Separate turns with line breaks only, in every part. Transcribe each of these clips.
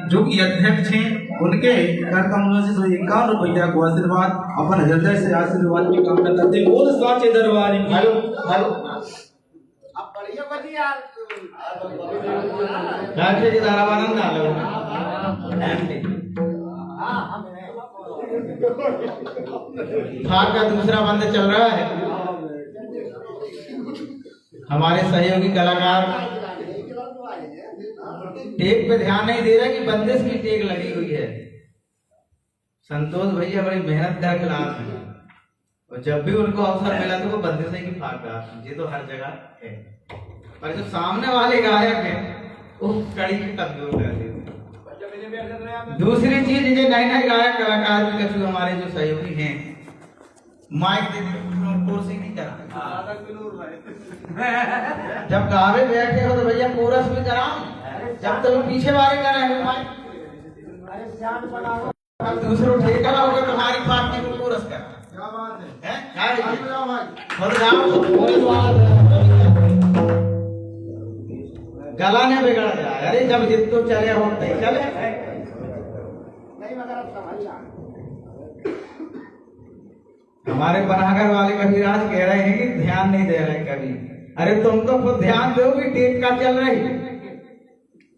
जो कि अध्यक्ष हैं उनके कर कमलों से 151 रुपया को आशीर्वाद अपन हृदय से आशीर्वाद की कामना करते हैं। बोल साचे दरबार की।
हेलो हेलो अब बढ़िया बजी यार
राजे जी दारावानंद आ लो। भाग का दूसरा बंद चल रहा है। हमारे सहयोगी कलाकार टेक पे ध्यान नहीं दे रहे कि बंदिश की टेक लगी हुई है। संतोष भैया बड़ी मेहनत का खिलाफ है और जब भी उनको अवसर मिला तो वो बंदिश की फाका ये तो हर जगह है, पर जो सामने वाले गायक है वो कड़ी की कमजोर कर देते। दूसरी चीज ये नए नए गायक कलाकार भी जो हमारे जो सहयोगी हैं माइक दे कोर्सिंग नहीं करा। जब गावे बैठे हो तो भैया कोरस भी कराओ, जब तुम पीछे वाले कर रहे हो माइक दूसरों ठेका होगा तुम्हारी पार्टी को कोरस कर। क्या बात है? गला ने बिगड़ जाए। अरे जब जिद तो चले हो चले हमारे बनागर वाले कबीराज कह रहे हैं कि ध्यान नहीं दे रहे कभी। अरे तुम तो खुद ध्यान दो कि टेप का चल रही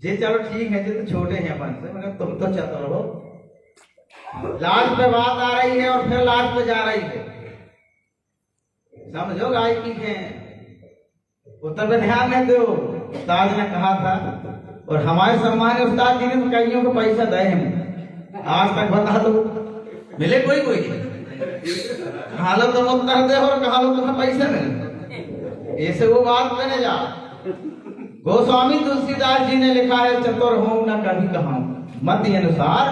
जी। चलो ठीक है जी तो छोटे हैं अपन से, मगर तुम तो चतुर हो। लास्ट पे बात आ रही है और फिर लास्ट पे जा रही है, समझो गायकी है उत्तर पे ध्यान नहीं दो। उस्ताद ने कहा था और हमारे सम्मान्य उस्ताद जी ने तो कईयों को पैसा दे हैं आज तक, बता दो मिले कोई कोई कहा लो तुम उत्तर दे और कहा लो तुम्हें पैसे मिले। ऐसे वो बात मैंने जा गोस्वामी तुलसीदास जी ने लिखा है चतुर हूं न कभी कहूं मत अनुसार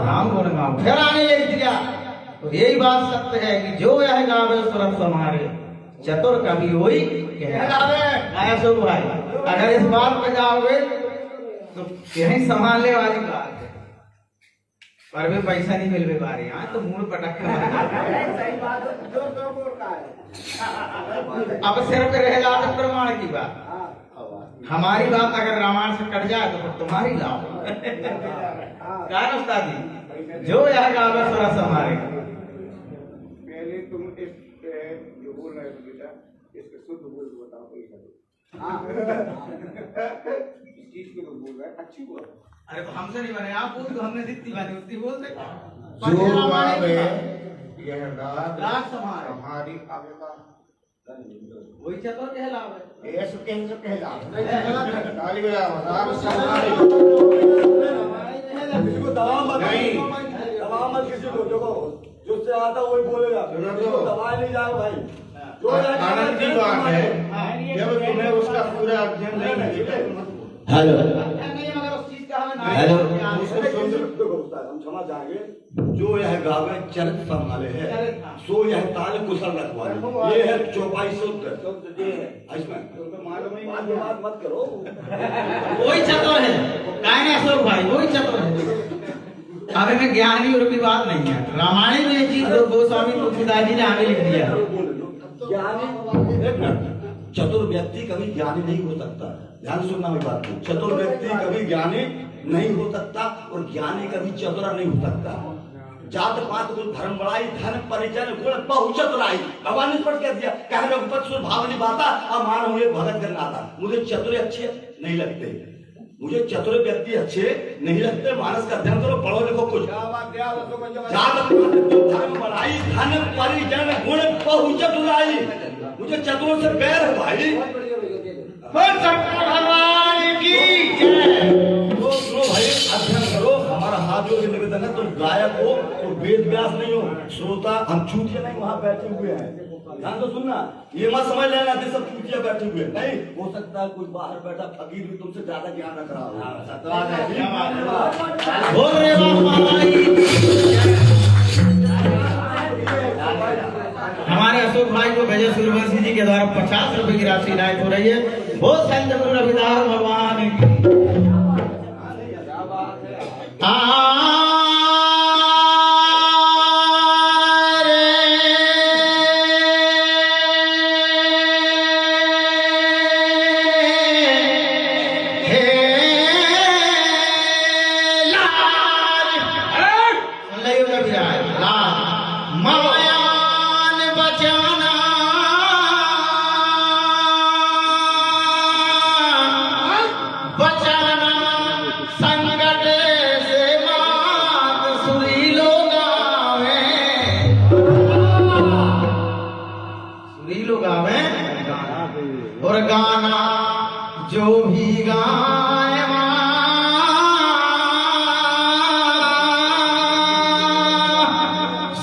राम गुण गाऊं। फिर आने लिख दिया तो यही बात सत्य है कि जो यह गावे सुरत समारे चतुर कभी होई ऐसो भाई। अगर इस बात पे जाओगे तो यही संभालने वाली बात है, पर भी पैसा नहीं मिल पा रही। यहाँ तो मूड पटक अब सिर्फ रह लाभ प्रमाण की बात। हमारी बात अगर रामायण से कट जाए तो फिर तुम्हारी लाभ क्या उस्तादी जो यह गावे सरस हमारे।
पहले तुम इस जो बोल रहे हो बेटा इसके शुद्ध बोल बताओ इस चीज को तो बोल रहा है अच्छी बोल।
अरे तो हमसे नहीं बने आप बोल तो हमने जितनी बनी उतनी बोल दे।
जो गावे यह
राग
हमारी आवेगा
वही चतुर कहलावे।
ऐसे कहलावे ताली बजाओ राग समारे।
किसी को दवा मत दवा मत किसी को देखो जो से आता वही बोलेगा, दवा नहीं जाए भाई। जो
आनंद की बात है जब तुम्हें उसका पूरा अध्ययन नहीं है।
हेलो
हेलो हम क्षमा चाहेंगे। जो यह गावे चरित संभाले है सो यह ताल कुशल रखवाले। ये है चौपाई सूत्र इसमें मालूम नहीं बात मत करो।
वही चतुर है काहे अशोक भाई वही चतुर है। अब में ज्ञानी और भी बात नहीं है। रामायण में ये चीज गोस्वामी तुलसीदास जी ने आगे लिख दिया।
चतुर व्यक्ति कभी ज्ञानी नहीं हो सकता। ध्यान सुनना मेरी बात को। चतुर व्यक्ति कभी ज्ञानी नहीं हो सकता और ज्ञानी कभी चतुर नहीं हो सकता। जात पात कुल धर्म बड़ाई धन परिजन गुण बहु चतुराई। भगवान ने स्पष्ट कह दिया कह रघुपति सुर भावनी बाता और मान हुए भगत करनाता। मुझे चतुर अच्छे नहीं लगते, मुझे चतुर व्यक्ति अच्छे नहीं लगते। मानस का अध्ययन करो पढ़ो लिखो कुछ। जात पात धर्म बड़ाई धन परिजन गुण बहु चतुराई। मुझे चतुरों से बैर है भाई।
भगवान की जय।
भाई अध्ययन करो। हमारा हाथ जोड़ के निवेदन है तुम गायक हो तो वेद व्यास नहीं हो श्रोता। हम चूतिया नहीं वहां बैठे हुए हैं। ध्यान तो सुनना ये मत समझ लेना कि सब चूतिया बैठे हुए नहीं। हो सकता है कोई बाहर बैठा फकीर भी तुमसे ज्यादा ज्ञान रख रहा हो।
बोल रे हमारे अशोक भाई को विजय सूर्यवंशी जी के द्वारा 50 रुपए की राशि इनायत हो रही है। बहुत संत गुरु रविदास भगवान की।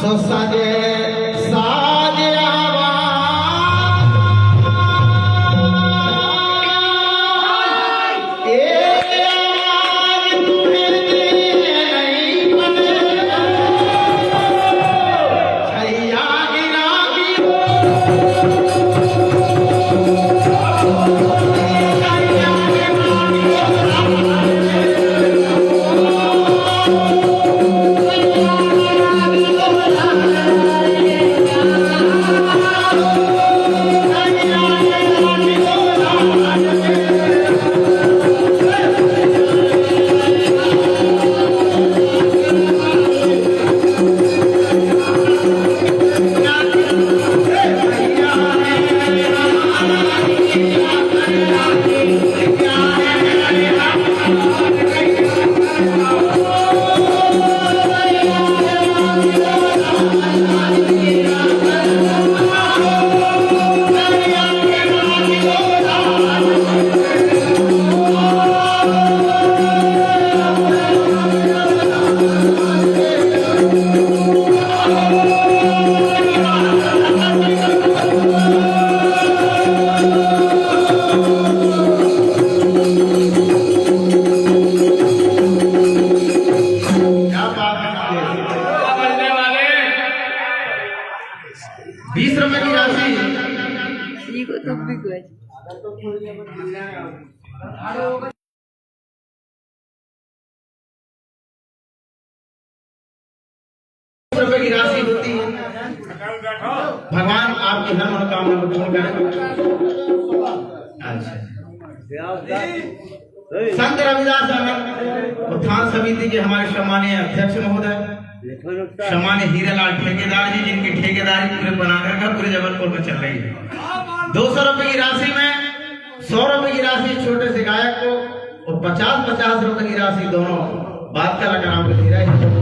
सो सजे साजे रुपए की राशि होती है। भगवान आपकी हर मनोकामना को पूर्ण करें। अच्छा, संत रविदास आनंद उत्थान समिति के हमारे सम्मानीय अध्यक्ष महोदय सम्मानीय हीरालाल ठेकेदार जी, जिनकी ठेकेदारी पूरे बनाकर का पूरे जबलपुर में चल रही है। 200 रुपए की राशि में 100 रुपए की राशि छोटे से गायक को और 50-50 रुपए की राशि दोनों बात कलाकार को दे रहे हैं।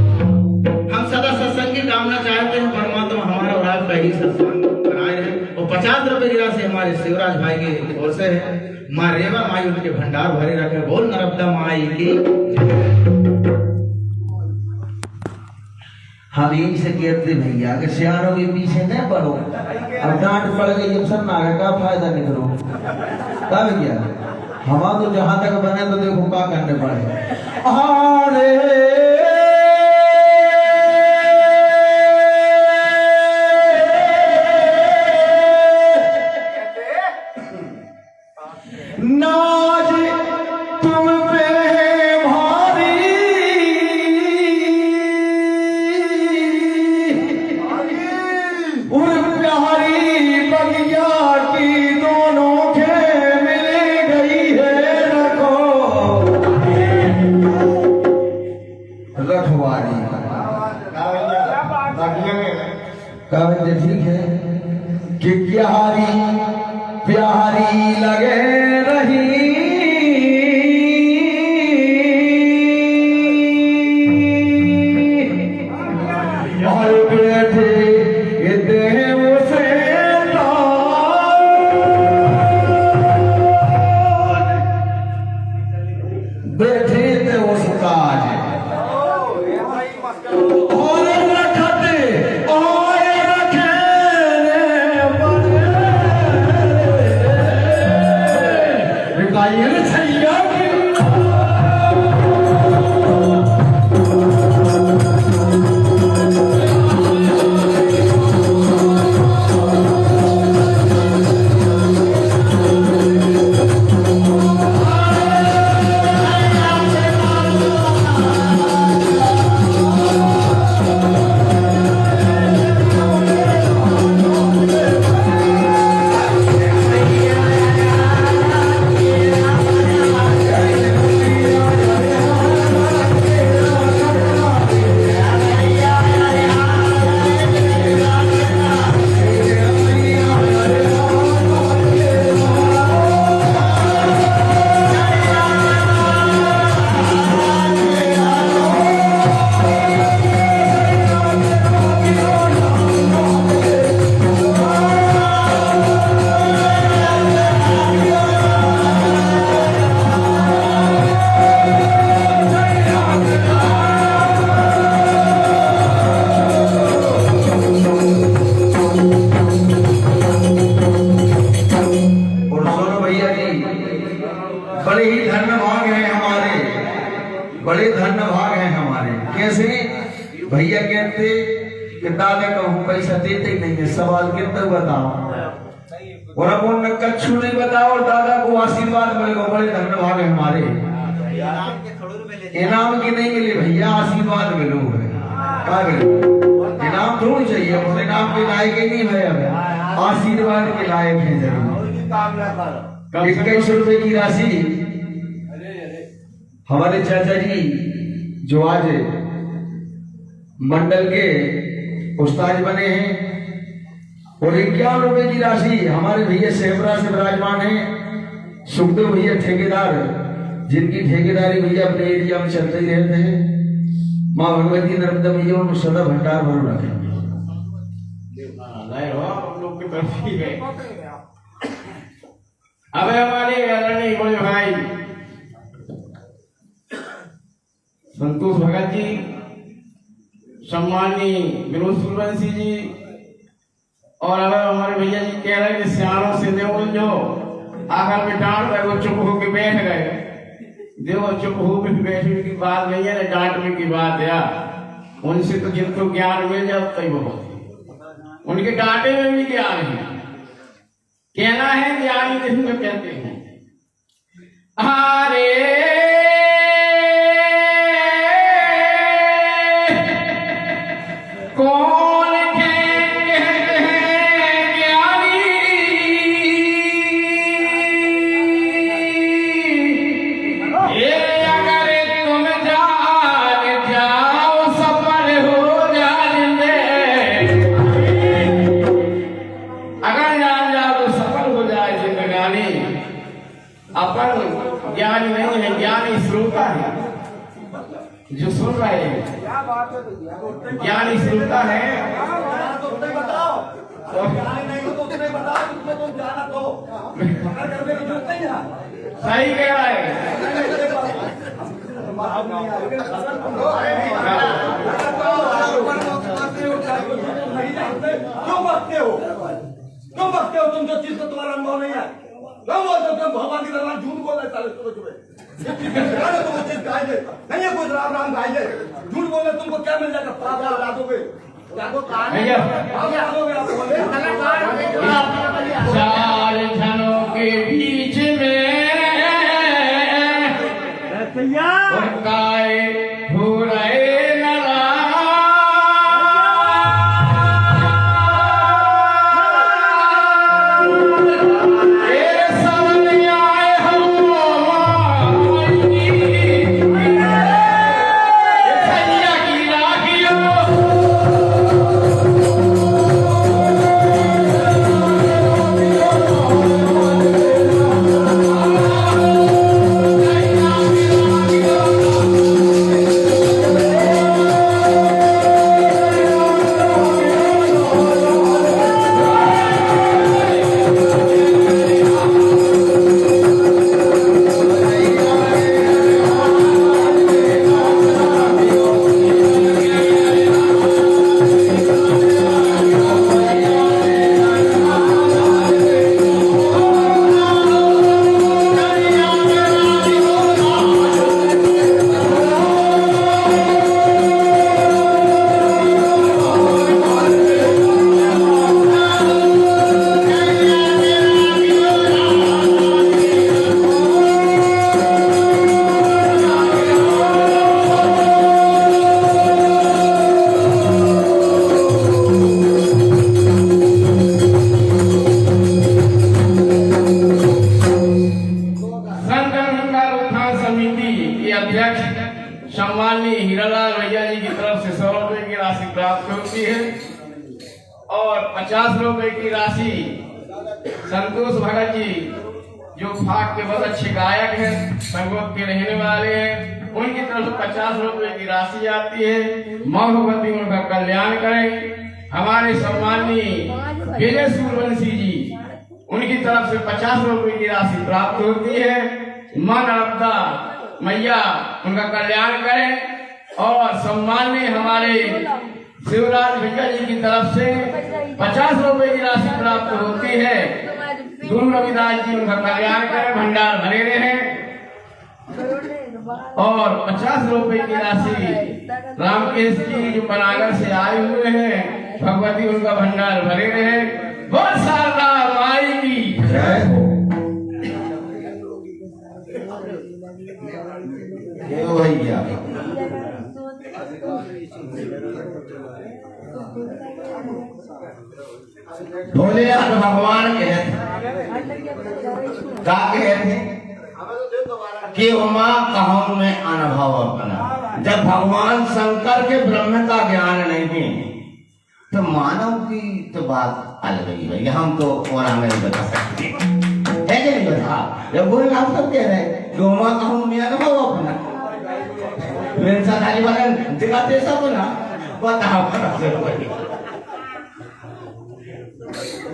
हम सदा सत्संग की कामना चाहते हैं, परमात्मा हमारा और आपका ही सत्संग बनाए रहे। और 50 रुपए की राशि हमारे शिवराज भाई की ओर से है। माँ रेवा माई उनके भंडार भरे रखे। बोल नर्मदा माई की।
हम यही से कहते भैया कि सियारों के पीछे न पड़ो। अब डांट पड़ गई जब सब ना का फायदा नहीं करो तब क्या। हमारा तो जहां तक बने तो देखो क्या करने पड़े। अरे नाज तुम पे भारी उन प्यारी बगिया की दोनों के मिल गई है। रखवारी काव्य ठीक है कि प्यारी प्यारी लगे रही और बैठे देव से बैठे थे उस काज और रखते और रखे भैया कहते कि दादा कहूँ पैसा देते ही नहीं है, सवाल कितना बताओ, और अब उन्होंने कच्छू नहीं बताओ और दादा को आशीर्वाद मिलेगा, बड़े धन्य भागे हमारे, इनाम की नहीं मिले भैया, आशीर्वाद मिलो है, क्या मिलो इनाम थोड़ी चाहिए, और इनाम के लायक ही नहीं है, अब आशीर्वाद के लायक है जरूर। 21 रुपए की राशि हमारे चाचा जी जो आज मंडल के उस्ताद बने हैं, और 51 रुपए की राशि हमारे भैया सेवरा से विराजमान है सुखदेव भैया ठेकेदार, जिनकी ठेकेदारी भैया अपने एरिया में चलते ही रहते हैं। माँ भगवती नर्मदा भैया उनको सदा भंडार भर रखेंगे।
अब हमारे आदरणीय बड़े भाई संतोष भगत जी, सम्माननीय विनोद सूर्यवंशी जी, और अब हमारे भैया जी कह रहे हैं कि सियाणों से देवल जो आखिर में डांट गए वो चुप होकर बैठ गए, देखो चुप होकर बैठने की बात नहीं है ना, डांटने की बात है। उनसे तो जिनको ज्ञान मिल जाए उतना ही बहुत, उनके डांटे में भी ज्ञान है, कहना है ज्ञानी जिसको कहते हैं। अरे कौन कहते हैं ज्ञानी, ये अगर तुम जान जाओ सफल हो जाएंगे, अगर जान जाओ तो सफल हो जाए जिंदगानी। अपन ज्ञानी नहीं है, ज्ञानी श्रोता है जो सुन रहे हैं, ज्ञानी श्रोता है। सही कह रहा है।
क्यों बकते हो तुम जो चीज का तुम्हारा अनुभव नहीं है? क्यों बोलते हो तुम भगवान की तरह झूठ बोल रहे साले सुबह तुम चीज गाय दे नहीं है, कुछ राम राम गाय दे, झूठ बोल रहे तुमको क्या मिल जाएगा? पाप लगा दोगे,
चार जनों के बीच में गाय हो रहे नाराज, ये समझ आए हम भैया की राखियों। सम्माननीय हीरालाल भैया जी की तरफ से 100 रुपए की राशि प्राप्त होती है, और 50 रुपए की राशि संतोष भगत जी जो फाक के बहुत अच्छे गायक हैं, संगोट के रहने वाले हैं, उनकी तरफ से 50 रुपए की राशि आती है। माँ भगवती उनका कल्याण करें। हमारे सम्माननीय विजय सूर्यवंशी जी, उनकी तरफ से 50 रुपए की राशि प्राप्त होती है। माँ नर्मदा मैया उनका कल्याण करें। और सम्माननीय हमारे शिवराज भैया जी की तरफ से 50 रुपए की राशि प्राप्त होती है। गुरु रविदास जी उनका कल्याण करें, भंडार भरे रहे। और 50 रुपए की राशि रामकेश जी जो बनारस से आए हुए हैं, भगवती उनका भंडार भरे रहे। बहुत सारा माई की
जय हो। जय हो भैया।
भोलेनाथ भगवान के का कहते कि उमा कहूं में अनुभव अपना। जब भगवान शंकर के ब्रह्म का ज्ञान नहीं तो मानव की तो बात अलग ही है, हम तो और नहीं बता सकते है कि नहीं बता। जब भोलेनाथ सब कह रहे कि उमा कहूं में अनुभव अपना, मेरे साथ आने वाले दिखाते सब ना बताओ।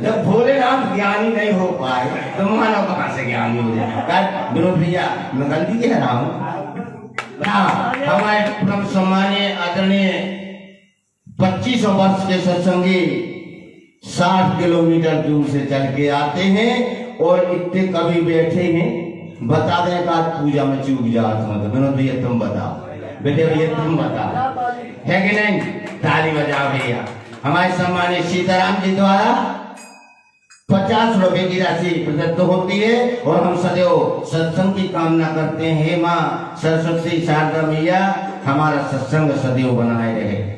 जब भोलेनाथ ज्ञानी नहीं हो पाए तो मानव कहाँ से ज्ञानी हो जाए। विनोद भैया मैं गलती कह रहा हूँ। हमारे परम सम्मानीय आदरणीय 25 वर्ष के सत्संगी 60 किलोमीटर दूर से चल के आते हैं और इतने कभी बैठे हैं, बता दें का पूजा में चूक जात मतलब। विनोद भैया तुम बताओ, बेटे भैया तुम बताओ, है कि नहीं? ताली बजाओ भैया। हमारे सम्मानित सीताराम जी द्वारा 50 रुपए की राशि प्रदत्त होती है और हम सदैव सत्संग की कामना करते हैं। हे माँ सरस्वती शारदा मैया हमारा सत्संग सदैव बनाए रहे।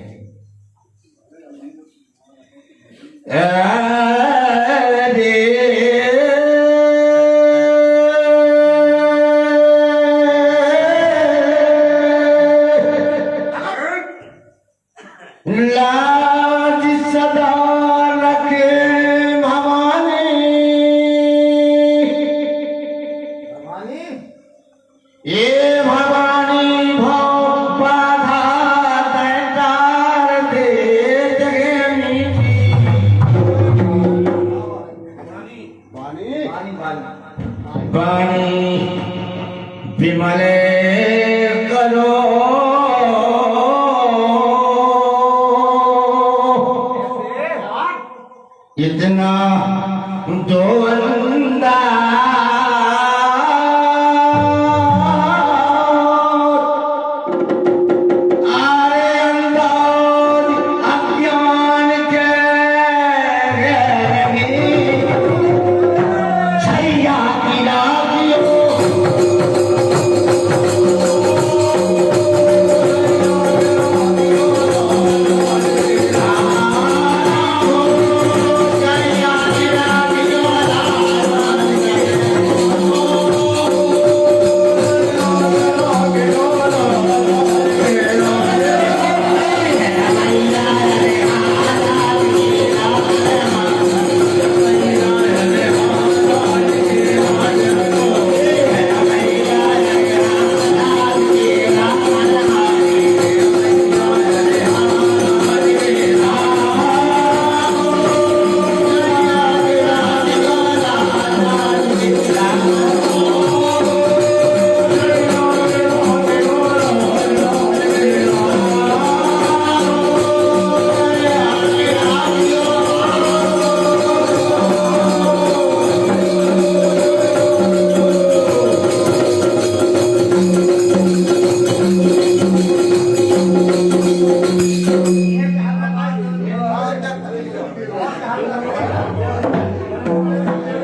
लाज सदा रखे भवानी, ये भवानी भव बाधा दैतार दे जगे मीठी। वाणी विमले करो इतना दो अंदा आरे अंदाज अज्ञान के छैया की लागियो।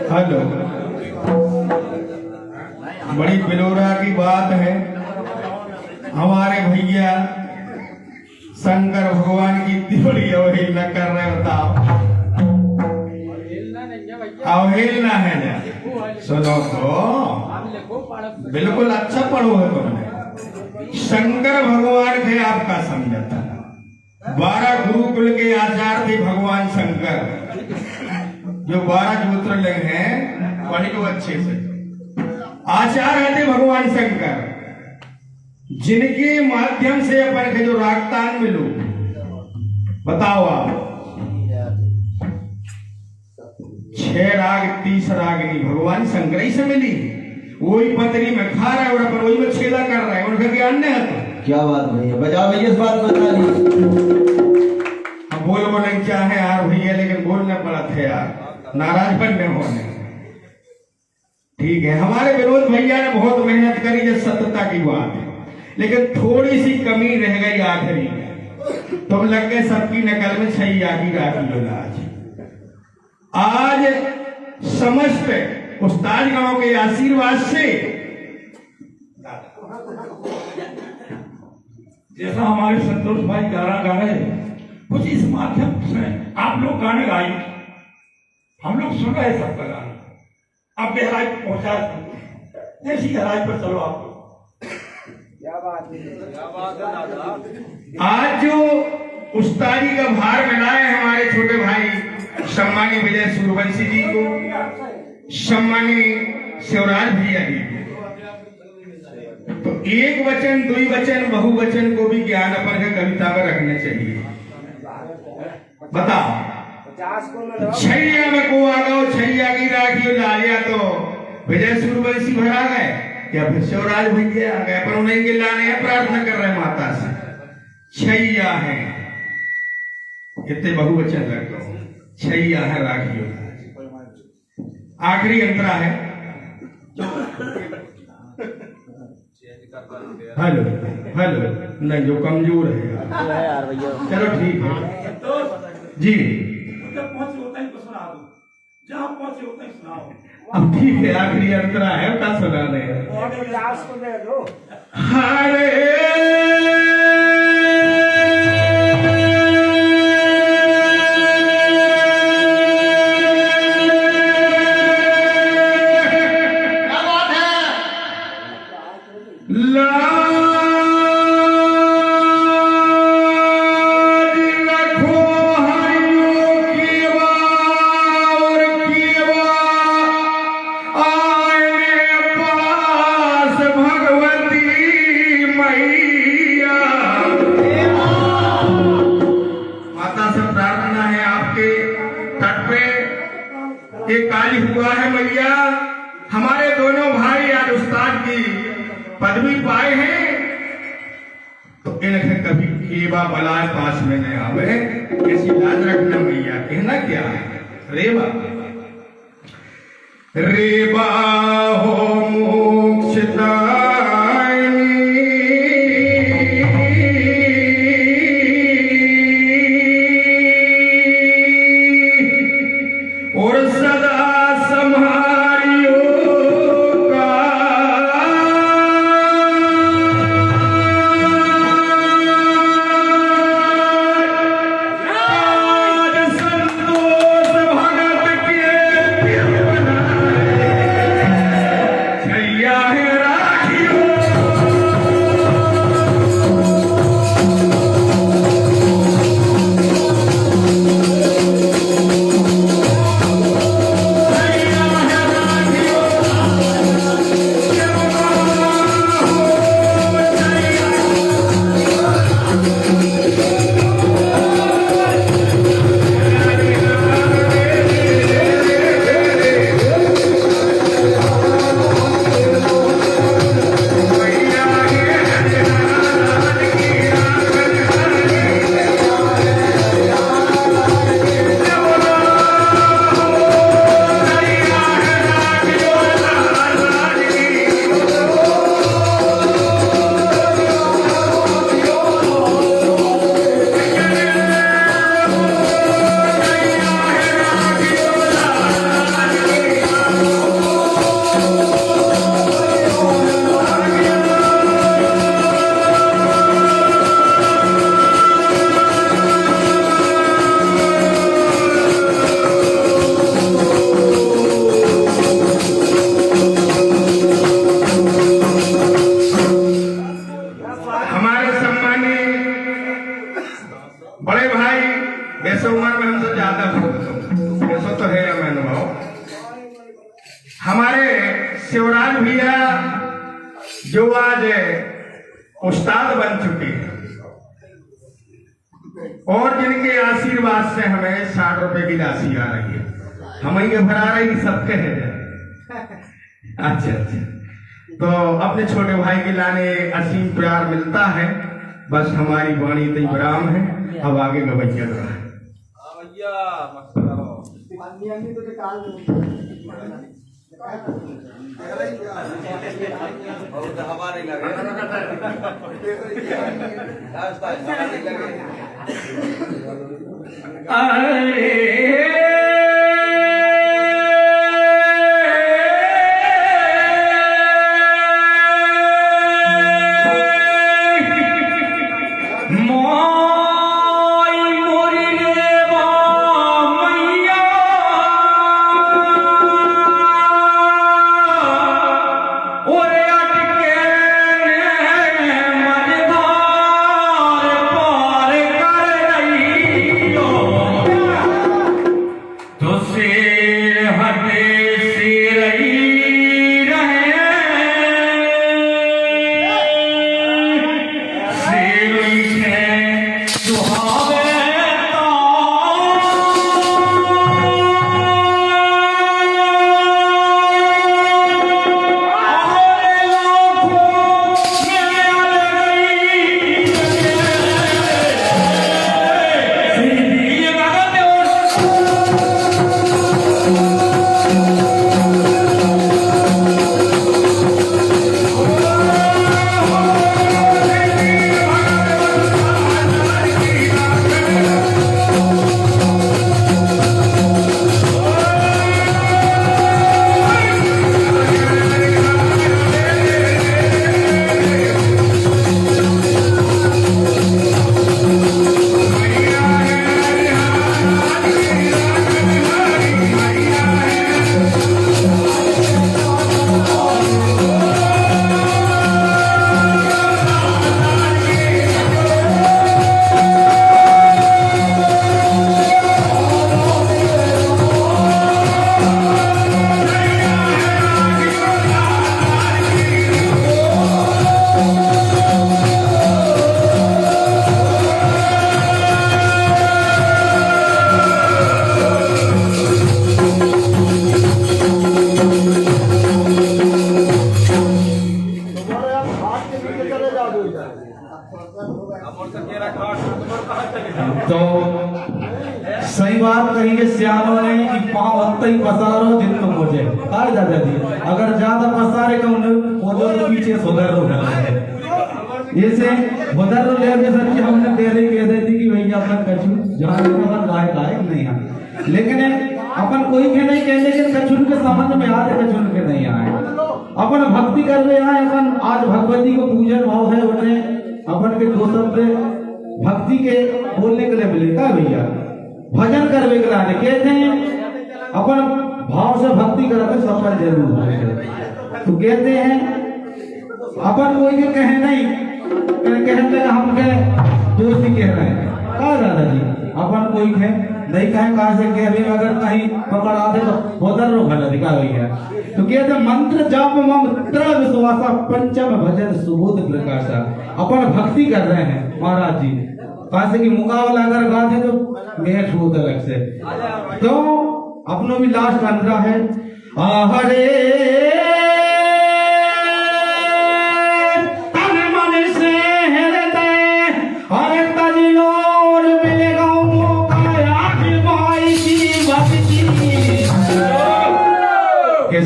हेलो, बड़ी बिलोरा की बात है। हमारे भैया शंकर भगवान की इतनी बड़ी अवहेलना कर रहे, बताओ। अवहेलना है ना, सुनो तो बिल्कुल अच्छा पढ़ो है तुमने। शंकर भगवान थे आपका समझता, 12 गुरुकुल के आचार्य थे भगवान शंकर। जो 12 ज्योतिर्लिंग हैं पढ़ लो अच्छे से। आचार्य थे भगवान शंकर, जिनके माध्यम से अपन के जो रागतान मिलो, बताओ आप। 6 राग 30 रागिनी भगवान शंकर ही से मिली। वही पतरी में खा रहा है और अपन वही में छेदा कर रहा है, उनका ज्ञान नहीं है।
क्या बात भैया, बजाओ भैया इस बात बता दी।
हम बोलने चाहे यार भैया, लेकिन बोलना पड़ा था यार, नाराज बनने होने। ठीक है, हमारे विनोद भैया ने बहुत मेहनत करी, ये सत्यता की बात है, लेकिन थोड़ी सी कमी रह गई आखिरी में। तुम लग गए सबकी नकल में छैया की राखी आज। आज समस्त उस्ताद गांव के आशीर्वाद से
जैसा हमारे संतोष भाई गाना गा रहे, कुछ इस माध्यम से आप लोग गाने गाए, हम लोग सुन रहे सबका गाना, आप गहराई पहुंचा जैसी गहराई पर चलो आप लोग।
आज जो उस्तादी का भार मिला है हमारे छोटे भाई सम्मानी विजय सूर्यवंशी जी को, सम्मानी शिवराज भैया जी को, तो एक वचन, दुई वचन, बहुवचन को भी ज्ञान अपन के कविता में रखना चाहिए। बताओ, छैया में को आ गो, छैया की राखी लालिया तो विजय सूर्यवंशी भरा गए या फिर शिवराज भैया आ गए, पर उन्हीं के लाने प्रार्थना कर रहे माता से, छैया है, इतने बहुवचन रख दो, छैया है राखी। आखिरी अंतरा है, हेलो हेलो, नहीं जो कमजोर है यार, चलो ठीक है जी,
जब पहुंचे होता ही सुना दो, जहां पहुंचे होता ही सुनाओ।
अब ठीक है, आखिरी अंतरा है, क्या सुना रहे हुआ है मैया, हमारे दोनों भाई आज उस्ताद की पदवी पाए हैं, तो इन्हें कभी केबा बलाए पास में नहीं आवे, ऐसी लाज रखना मैया। कहना क्या है, रेबा रेबा हो मोक्षदायिनी, और सदा शिवराज भैया जो आज उस्ताद बन चुके हैं और जिनके आशीर्वाद से हमें 60 रुपए की राशि आ रही है, हम ही भरा रही सबके है। अच्छा अच्छा, तो अपने छोटे भाई के लाने असीम प्यार मिलता है, बस हमारी वाणी तई विराम है, अब आगे गवैया रहा है।
हवा नहीं लगे
तो सही बात कही है सियालों ने कि पाँव अत्ते ही पसारो जिन तुम मुझे कहा दादा जी अगर ज्यादा पसारे का वो जो पीछे सुधर रो ऐसे उधर ले के सर जी हमने पहले ही कह दी थी कि भैया अपन कछु जहाँ गाय गाय नहीं है लेकिन अपन कोई के नहीं कहने के कछुन के समझ में आ रहे कछुन के नहीं आए अपन भक्ति कर रहे हैं अपन आज भगवती को पूजन भाव है उन्हें अपन के दो शब्द भक्ति के बोलने के लिए मिले का भैया भजन करवे के लाने कहते हैं अपन भाव से भक्ति करते सफल जरूर होते तो कहते हैं अपन कोई के कहे नहीं कहते हम के दोस्ती कह रहे हैं कहा दादाजी अपन कोई कहे नहीं कहे कहा से कह भी अगर कहीं पकड़ा दे तो उधर रो भला दिखा गई है तो कहते मंत्र जाप मम त्र विश्वासा पंचम भजन सुबोध प्रकाशा अपन भक्ति कर रहे हैं महाराज जी कहा से कि मुकाबला अगर गाते तो मेहर छूत अलग से तो अपनों भी लास्ट अंतरा है हरे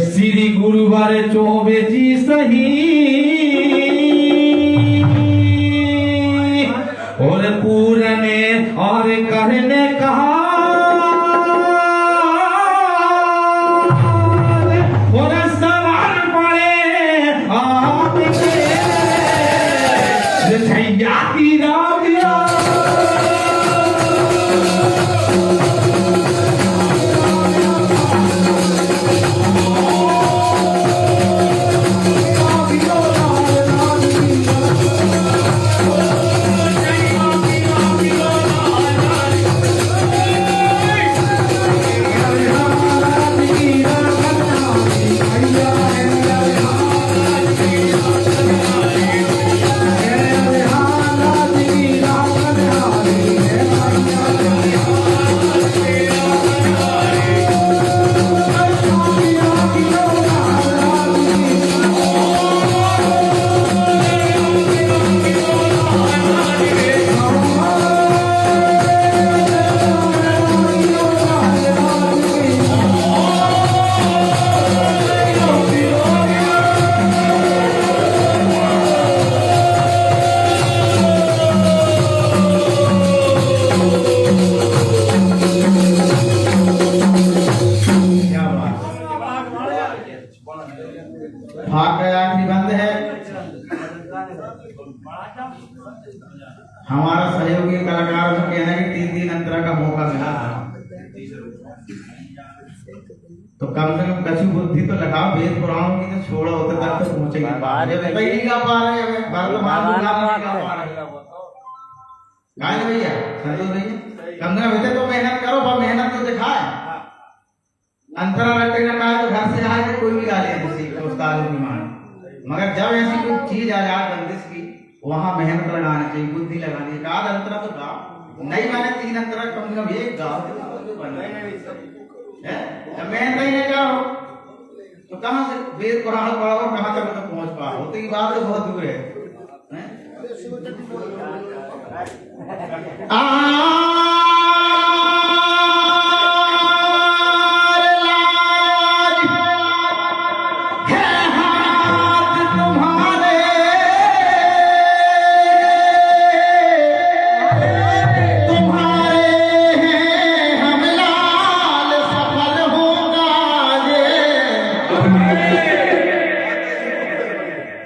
श्री गुरुवार चौबे जी सही और पूरने और कहने कहा और सवाल पड़े आपके छैया की रागिया
सहयोगी कलाकारों से कहना है कि 3 अंतरा का मौका मिला तो कम से कम कछु बुद्धि तो लगाओ, वेद पुराणों की तो छोड़ो होते तक तो पहुंचेगी नहीं गा पा रहे हैं वर्तमान नहीं गा पा रहे गाय भैया संतोष भैया कंगना बेटे तो मेहनत करो, पर मेहनत तो दिखाए। अंतरा रटे ना कहा तो घर से आए तो कोई भी गा ले सीख उस्ताद की मान, मगर जब ऐसी कोई चीज आ जाए बंदिश की वहां मेहनत लगानी चाहिए, बुद्धि लगानी चाहिए। कहा अंतरा तो गाओ नहीं, मैंने 3 अंतरा कम से कम एक गाओ मेहनत ही नहीं करो तो कहां से वेद पुराण पढ़ो, कहां तक तो पहुंच पाओ। तो ये बात तो बहुत दूर है।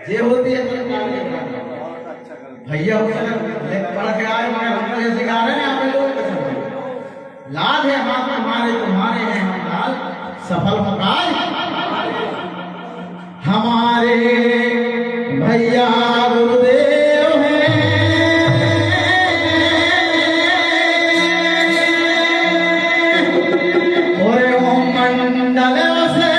ये होती है भैया पढ़ के आए मगर हम जैसे गा रहे हैं आप लोग लाज है हाथ हमारे तुम्हारे हैं हम लाल सफल मकाल हमारे भैया गुरुदेव हैं और ओम मंडल से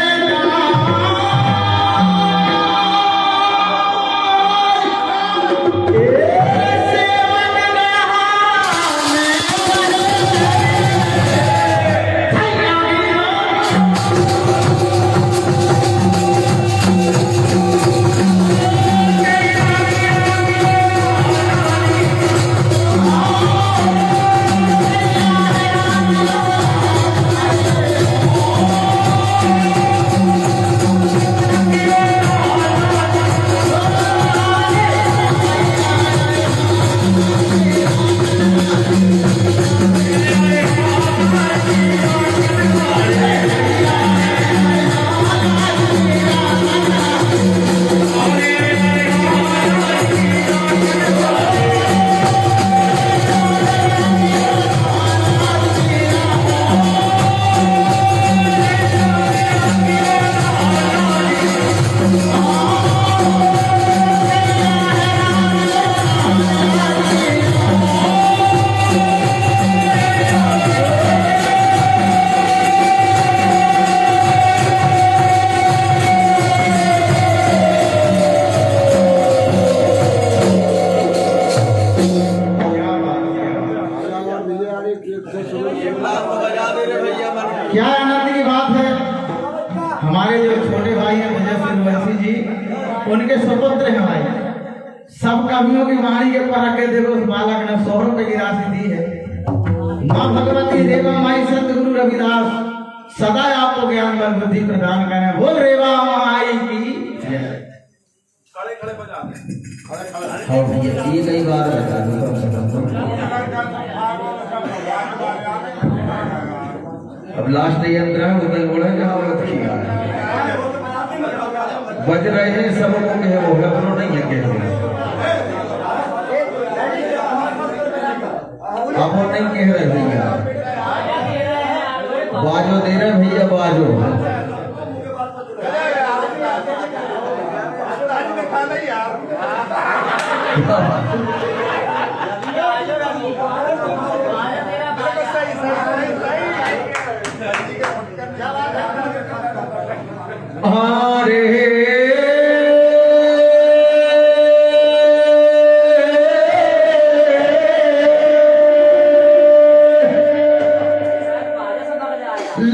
क्या आनंद की बात है। हमारे जो छोटे भाई हैं विजय सूर्यवंशी जी, उनके सुपुत्र हैं भाई। सब कवियों की वाणी के पर के देखो उस बालक ने 100 रुपए की राशि दी है। माँ भगवती रेवा माई सतगुरु रविदास सदा आपको ज्ञान बल बुद्धि प्रदान करें। बोल रेवा माई की जय।
हाँ भैया ये कई बार बता दो कम से कम। अब लास्ट यंत्र है वो कल बोला जहाँ व्रत किया बज रहे हैं सब लोग के वो है बोलो नहीं है कह आप वो नहीं कह रहे भैया बाजो दे रहे भैया बाजो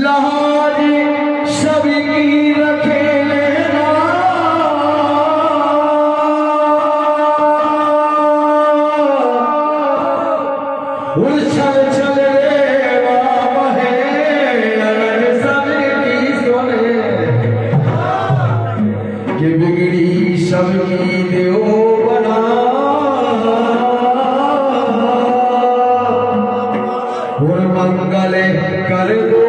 लहारी सभी की रखे लेना उछल चल रे बाबा है अगर सभी की सोने कि बिगड़ी सबकी देव बना और मंगल कर दो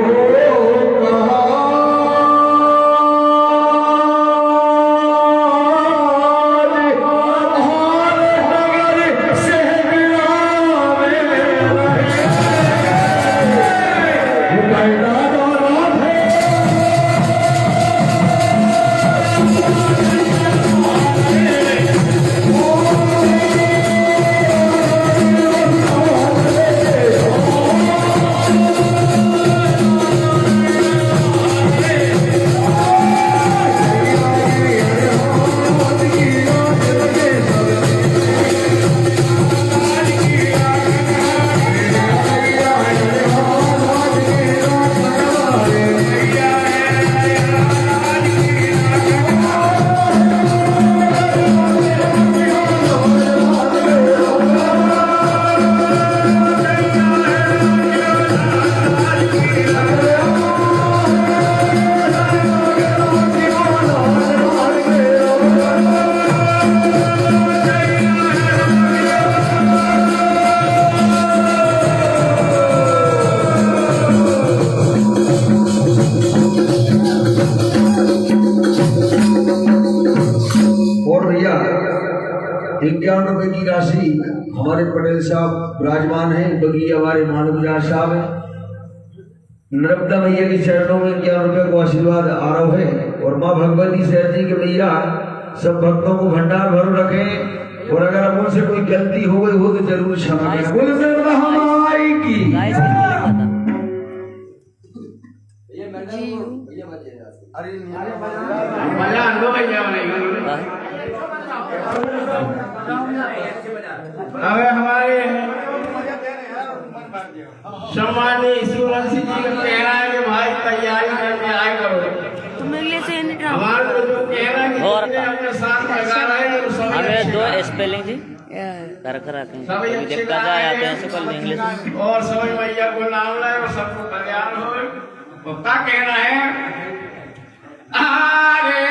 है बगिया वाले मानव राज साहब है नर्मदा मैया के चरणों में 11 रुपए को आशीर्वाद आरव है और माँ भगवती शहर जी के मैया सब भक्तों को भंडार भर रखे और अगर अब उनसे कोई गलती हो गई हो तो जरूर क्षमा करें। बोले सर हमारी की
मजा अनुभव भैया हमें हमारे सम्मानीय सूरज जी का कहना है कि भाई तैयारी करके आए करो हमारे को जो कहना है
और
कि अपने साथ लगा रहे हैं
हमें 2 स्पेलिंग जी कर देखा जाए आते हैं सकल इंग्लिश में
और सभी मैया को नाम लाए और सबको कल्याण हो क्या कहना है आरे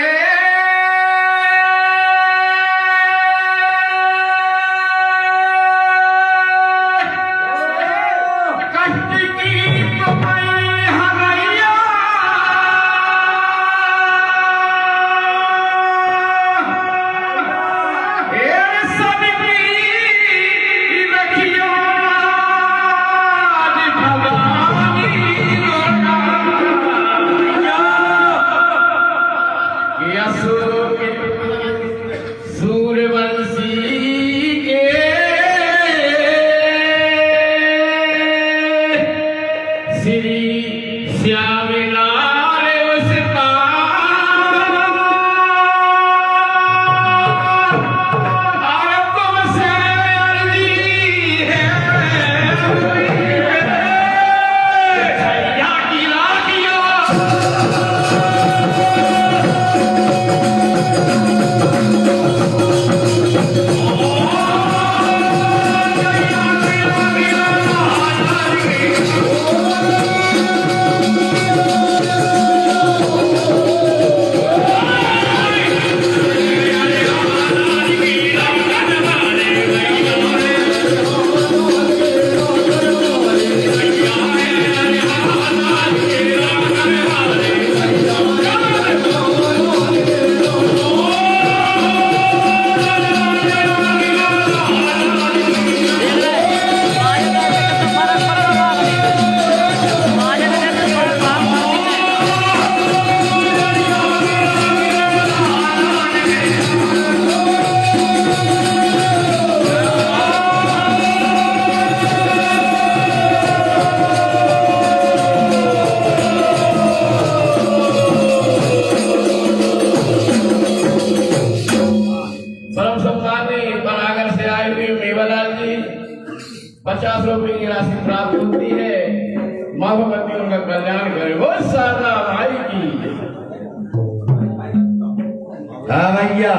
भैया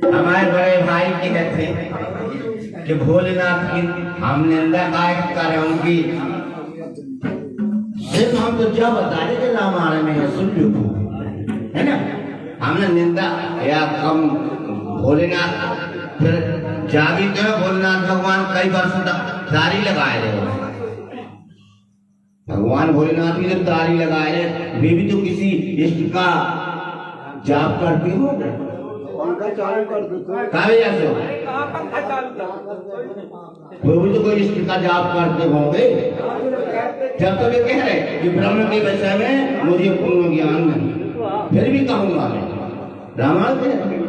हमारे बड़े भाई की कहते कि भोलेनाथ की हम निंदा काय कर उनकी सिर्फ हम तो क्या बता रहे थे रामायण में है सुन लो है ना हमने निंदा या कम भोलेनाथ फिर जागी जो भोलेनाथ भगवान कई वर्षों तक तारी लगाए रहे भगवान भोलेनाथ भी जब तारी लगाए रहे वे भी तो किसी इष्ट का जाप करते हो वो भी तो कोई इष्ट का जाप करते होंगे जब तो वे कह रहे कि ब्रह्म के विषय में मुझे पूर्ण ज्ञान नहीं फिर भी कहूंगा रामायण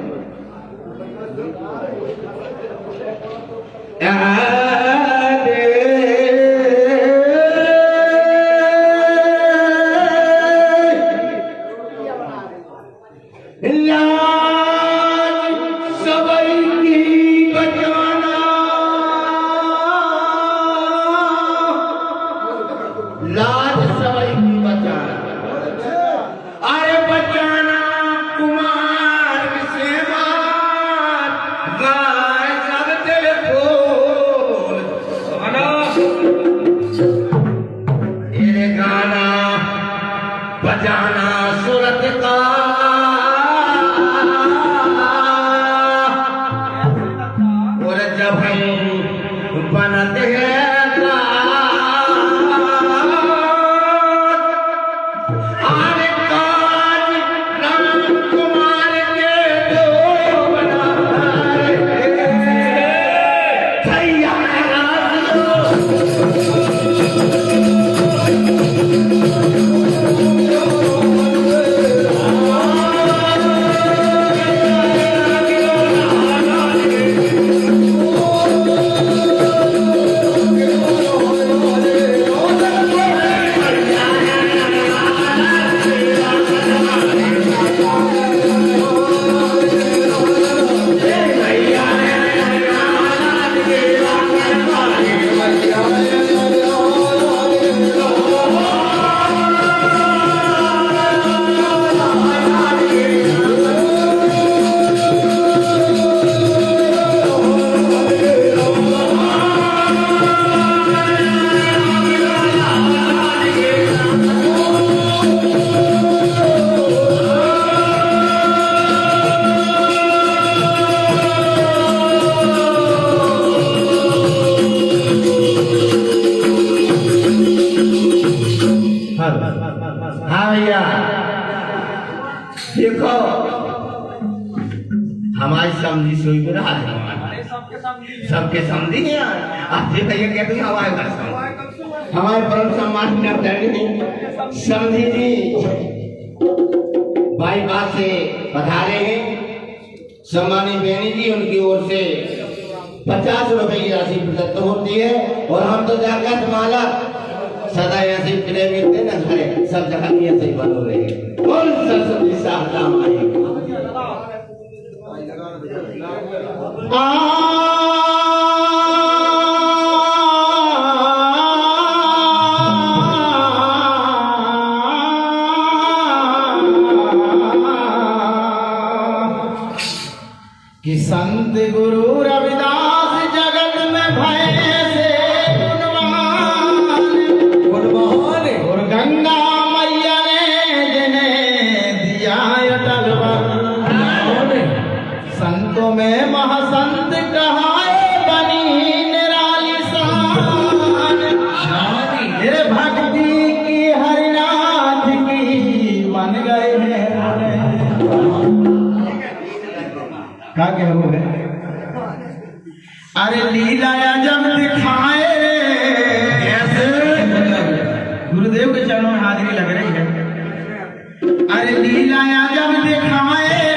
सबके समझी हैं आपसे भैया कहते हैं हमारे पास हमारे परम सम्मान समझी जी बाईपास से पधारे हैं। सम्मानी बेनी जी उनकी ओर से 50 रुपए की राशि प्रदत्त होती है और हम तो जाकर माला सदा ऐसे प्ले मिलते ना घरे सब जगह ये सही बन हो रहे हैं। बोल सरस्वती साहब आई
कि संत गुरु रविदास जगत में भय से गुणवान और गंगा मैया ने जिन्हें दिया अटल वर। संतों में महासंत कहाए बनी निराली शान। ये भक्ति की हरिनाथ की बन गए हैं क्या कह रहे हैं। अरे लीला जब दिखाए गुरुदेव के चरणों में हाजिरी लग रही है। अरे लीला जब दिखाए